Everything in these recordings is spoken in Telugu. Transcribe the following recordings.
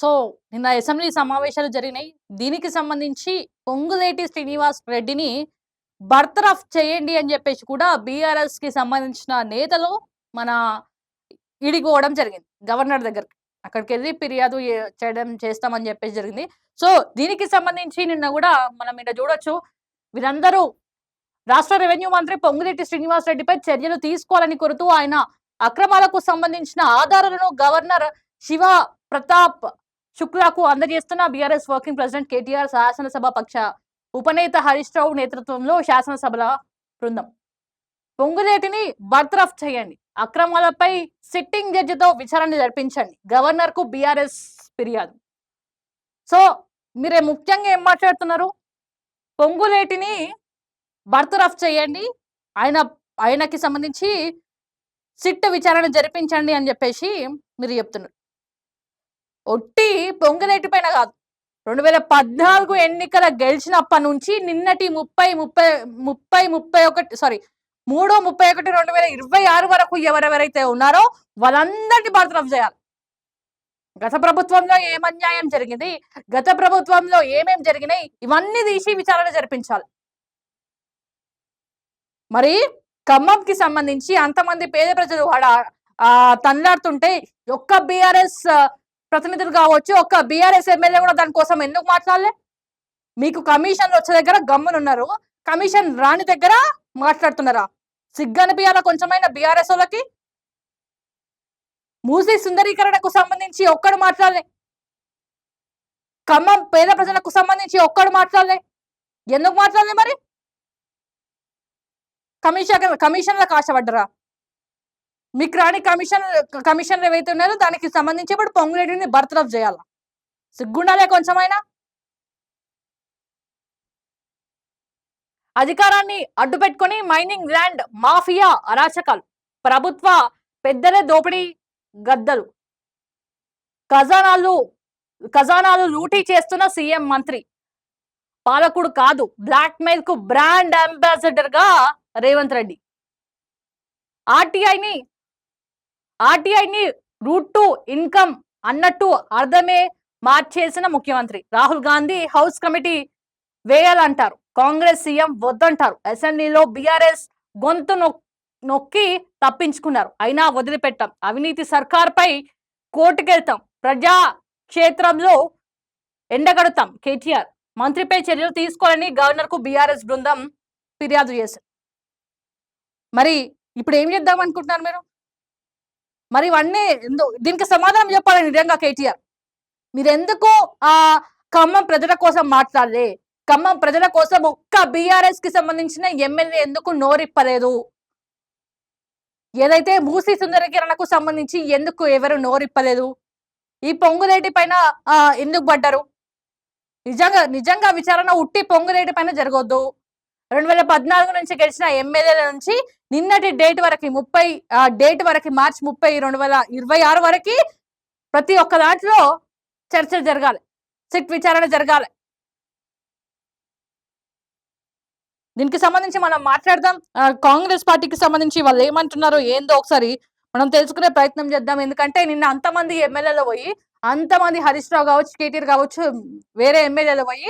సో, నిన్న అసెంబ్లీ సమావేశాలు జరిగినాయి. దీనికి సంబంధించి పొంగులేటి శ్రీనివాస్ రెడ్డిని బర్తరఫ్ చేయండి అని జెప్పేసి కూడా బీఆర్ఎస్‌కి సంబంధించిన నేతలు మన ఈడికి జరిగింది గవర్నర్ దగ్గరికి. అక్కడికెళ్ళి ఫిర్యాదు చేస్తామని జెప్పేసి జరిగింది. సో, దీనికి సంబంధించి నిన్న గూడా మనం ఈడ జూడొచ్చు. వీరందరూ రాష్ట్ర రెవెన్యూ మంత్రి పొంగులేటి శ్రీనివాస్ రెడ్డిపై చర్యలు తీసుకోవాలని కోరుతూ ఆయన అక్రమాలకు సంబంధించిన ఆధారాలను గవర్నర్ శివ ప్రతాప్ శుక్లాకు అందజేస్తున్న బీఆర్ఎస్ వర్కింగ్ ప్రెసిడెంట్ కేటీఆర్ శాసనసభ పక్ష ఉపనేత హరీష్ రావు నేతృత్వంలో శాసనసభల బృందం. పొంగులేటిని బర్తరఫ్ చేయండి, అక్రమాలపై సిట్టింగ్ జడ్జితో విచారణ జరిపించండి, గవర్నర్ కు బీఆర్ఎస్ ఫిర్యాదు. సో మీరే ముఖ్యంగా ఏం మాట్లాడుతున్నారు? పొంగులేటిని బర్తరఫ్ చేయండి, ఆయనకి సంబంధించి సిట్ విచారణ జరిపించండి అని చెప్పేసి మీరు చెప్తున్నారు. ఒట్టి పొంగులేటి పైన కాదు, 2014 ఎన్నికల గెలిచినప్పటి నుంచి నిన్నటి 3/31/2026 వరకు ఎవరెవరైతే ఉన్నారో వాళ్ళందరినీ బర్తరఫ్ చేయాలి. గత ప్రభుత్వంలో ఏం అన్యాయం జరిగింది, గత ప్రభుత్వంలో ఏమేం జరిగినాయి, ఇవన్నీ తీసి విచారణ జరిపించాలి. మరి ఖమ్మంకి సంబంధించి అంతమంది పేద ప్రజలు తన్లాడుతుంటే ఒక్క బీఆర్ఎస్ ప్రతినిధులు కావచ్చు, ఒక్క బీఆర్ఎస్ ఎమ్మెల్యే కూడా దానికోసం ఎందుకు మాట్లాడలే? మీకు కమిషన్లు వచ్చే దగ్గర గమ్మునున్నారు, కమిషన్ రాని దగ్గర మాట్లాడుతున్నారా? సిగ్గనిపియాల కొంచెమైనా బీఆర్ఎస్ వాళ్ళకి. మూసీ సుందరీకరణకు సంబంధించి ఒక్కడు మాట్లాడలే, ఖమ్మం పేద ప్రజలకు సంబంధించి ఒక్కడు మాట్లాడలే. ఎందుకు మాట్లాడలే? మరి కమిషన్లకు ఆశపడ్డరా? మీకు రాని కమిషన్లు ఏవైతే ఉన్నారో దానికి సంబంధించి ఇప్పుడు పొంగులేటిని బర్తరఫ్ చేయాల. సిగ్గుండాలే కొంచెమైనా. అధికారాన్ని అడ్డు పెట్టుకొని మైనింగ్ ల్యాండ్ మాఫియా అరాచకాలు, ప్రభుత్వ పెద్దలే దోపిడీ గద్దలు, ఖజానాలు లూటీ చేస్తున్న సీఎం మంత్రి, పాలకుడు కాదు బ్లాక్ మెయిల్ కు బ్రాండ్ అంబాసిడర్ గా రేవంత్ రెడ్డి, ఆర్టీఐని రూట్ టు ఇన్కమ్ అన్నట్టు అర్థమే మార్చేసిన ముఖ్యమంత్రి. రాహుల్ గాంధీ హౌస్ కమిటీ వేయాలంటారు, కాంగ్రెస్ సీఎం వద్దంటారు. అసెంబ్లీలో బీఆర్ఎస్ గొంతు నొక్కి తప్పించుకున్నారు, అయినా వదిలిపెట్టాం. అవినీతి సర్కార్ పై కోర్టుకెళ్తాం, ప్రజా క్షేత్రంలో ఎండగడతాం. కేటీఆర్ మంత్రిపై చర్యలు తీసుకోవాలని గవర్నర్ కు బీఆర్ఎస్ బృందం ఫిర్యాదు చేశారు. మరి ఇప్పుడు ఏం చేద్దాం అనుకుంటున్నారు మీరు? మరి ఇవన్నీ దీనికి సమాధానం చెప్పాలి నిజంగా కేటీఆర్. మీరెందుకు ఖమ్మం ప్రజల కోసం మాట్లాడలే? ఖమ్మం ప్రజల కోసం ఒక్క బీఆర్ఎస్ కి సంబంధించిన ఎమ్మెల్యే ఎందుకు నోరిప్పలేదు? ఏదైతే మూసీ సుందరీకరణకు సంబంధించి ఎందుకు ఎవరు నోరిప్పలేదు? ఈ పొంగులేటి పైన ఎందుకు పడ్డారు? నిజంగా విచారణ ఉట్టి పొంగులేటి పైన జరగొద్దు. 2014 నుంచి గెలిచిన ఎమ్మెల్యేల నుంచి నిన్నటి డేట్ వరకు మార్చి 30, 2026 వరకు ప్రతి ఒక్క దాంట్లో చర్చలు జరగాలి, సిట్ విచారణ జరగాలి. దీనికి సంబంధించి మనం మాట్లాడదాం. కాంగ్రెస్ పార్టీకి సంబంధించి వాళ్ళు ఏమంటున్నారో ఏందో ఒకసారి మనం తెలుసుకునే ప్రయత్నం చేద్దాం. ఎందుకంటే నిన్న అంతమంది ఎమ్మెల్యేలు పోయి, అంతమంది హరీష్ రావు కావచ్చు, కేటీఆర్ కావచ్చు, వేరే ఎమ్మెల్యేలు పోయి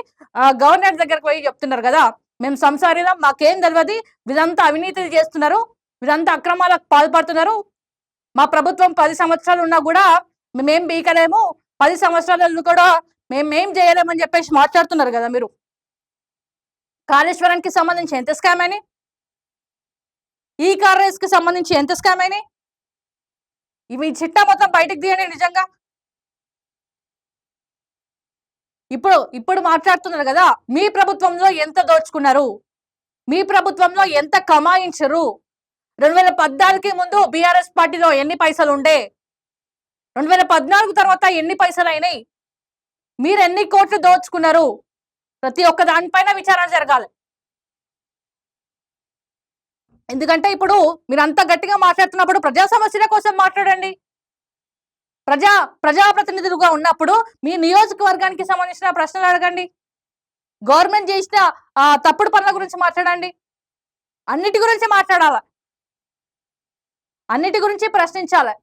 గవర్నర్ దగ్గరకు పోయి చెప్తున్నారు కదా, మేము సంసారిదాం, మాకేం తెలియదు, వీరంతా అవినీతి చేస్తున్నారు, వీరంతా అక్రమాలకు పాల్పడుతున్నారు, మా ప్రభుత్వం 10 సంవత్సరాలు ఉన్నా కూడా మేమేం బీకలేము, 10 సంవత్సరాలు కూడా మేమేం చేయలేమని చెప్పేసి మాట్లాడుతున్నారు కదా మీరు. కాళేశ్వరానికి సంబంధించి ఎంత స్కామ్ అయినాయి, ఈ కాంగ్రెస్ కి సంబంధించి ఎంత స్కామ్ అయినాయి, ఇవి చిట్టా మొత్తం బయటకు తీయండి నిజంగా. ఇప్పుడు మాట్లాడుతున్నారు కదా, మీ ప్రభుత్వంలో ఎంత దోచుకున్నారు, మీ ప్రభుత్వంలో ఎంత కమాయించరు, 2014కి ముందు బీఆర్ఎస్ పార్టీలో ఎన్ని పైసలు ఉండే, 2014 తర్వాత ఎన్ని పైసలు అయినాయి, మీరు ఎన్ని కోట్లు దోచుకున్నారు, ప్రతి ఒక్క దానిపైన విచారణ జరగాలి. ఎందుకంటే ఇప్పుడు మీరు అంత గట్టిగా మాట్లాడుతున్నప్పుడు ప్రజా సమస్యల కోసం మాట్లాడండి. ప్రజాప్రతినిధులుగా ఉన్నప్పుడు మీ నియోజకవర్గానికి సంబంధించిన ప్రశ్నలు అడగండి, గవర్నమెంట్ చేసిన తప్పుడు పనుల గురించి మాట్లాడండి, అన్నిటి గురించి మాట్లాడాలి, అన్నిటి గురించి ప్రశ్నించాలి.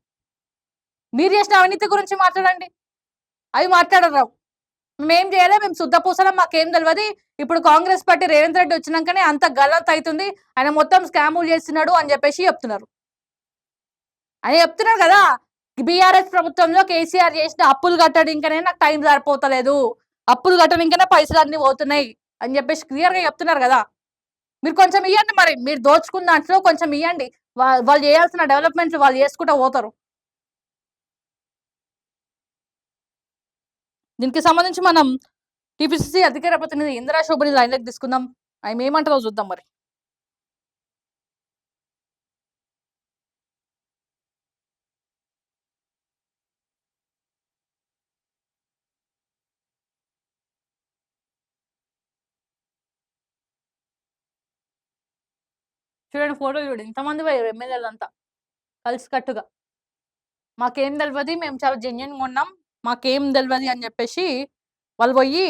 మీరు చేసిన అవినీతి గురించి మాట్లాడండి. అవి మాట్లాడరు. మేమేం జేయలే. మేము సుద్దపూసలం మాకేం తెలవది. ఇప్పుడు కాంగ్రెస్ పార్టీ రేవంత్ రెడ్డి వచ్చినంకనే అంత గల్లంతయితుంది. ఆయన మొత్తం స్కాములు చేస్తున్నాడు అని జెప్పేసి చెప్తున్నారు. ఆయన చెప్తున్నారు గదా! బీఆర్ఎస్ ప్రభుత్వంలో కేసీఆర్ చేసిన అప్పులు కట్టడింకనే నాకు టైం సరిపోతలేదు. అప్పులు కట్టడింకనే పైసలన్నీ పోతున్నాయి అని జెప్పేసి క్లియర్‌గా చెప్తున్నారు గదా! మీరు కొంచెం ఇయ్యండి మరి. మీరు దోచుకున్న దాంట్లో కొంచెం ఇయ్యండి. వాళ్ళు చేయాల్సిన డెవలప్‌మెంట్స్ వాళ్ళు చేసుకుంటా పోతారు. దీనికి సంబంధించి మనం టీపీసీసీ అధికార ప్రతినిధి ఇందిరా శోభని లైన్‌లోకి తీసుకుందాం. ఆమె ఏమంటారో చూద్దాం మరి. చూడండి ఫోటోలు చూడు ఇంతమంది పోయారు ఎమ్మెల్యేలంతా కలిసికట్టుగా. మాకేం తెలవది. మేము చాలా జెన్యూన్‌గా ఉన్నాం. మాకేం తెలవది అని చెప్పేసి వాళ్ళు పోయి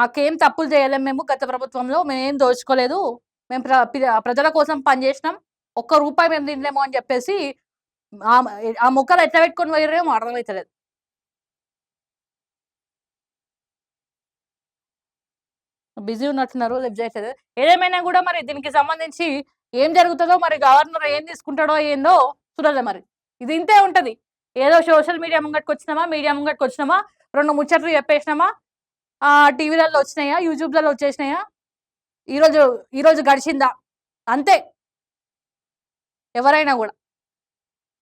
మాకేం తప్పులు చేయలేము మేము గత ప్రభుత్వంలో. మేమేం దోచుకోలేదు. మేము ప్రజల కోసం పనిచేసినాం. ఒక్క రూపాయి మేము తినలేము అని చెప్పేసి ఆ మొక్కలు ఎట్లా పెట్టుకొని పోయిర్రేమో అర్థమైతలేదు. బిజీ ఉన్నట్టున్నారు. లిఫ్ట్ చేయట్లేదు. ఏదేమైనా గూడా మరి దీనికి సంబంధించి ఏం జరుగుతదో మరి గవర్నర్ ఏం తీసుకుంటాడో ఏందో చూడాలి మరి. ఇది ఇంతే ఉంటది. ఏదో సోషల్ మీడియా ముంగటికొచ్చినామా, మీడియా ముంగటికొచ్చినామా, 2 ముచ్చట్లు చెప్పేసినామా, టీవీలలో వచ్చినాయా, యూట్యూబ్‌లలో వచ్చేసినాయా, ఈరోజు ఈరోజు గడిచిందా అంతే ఎవరైనా గూడా.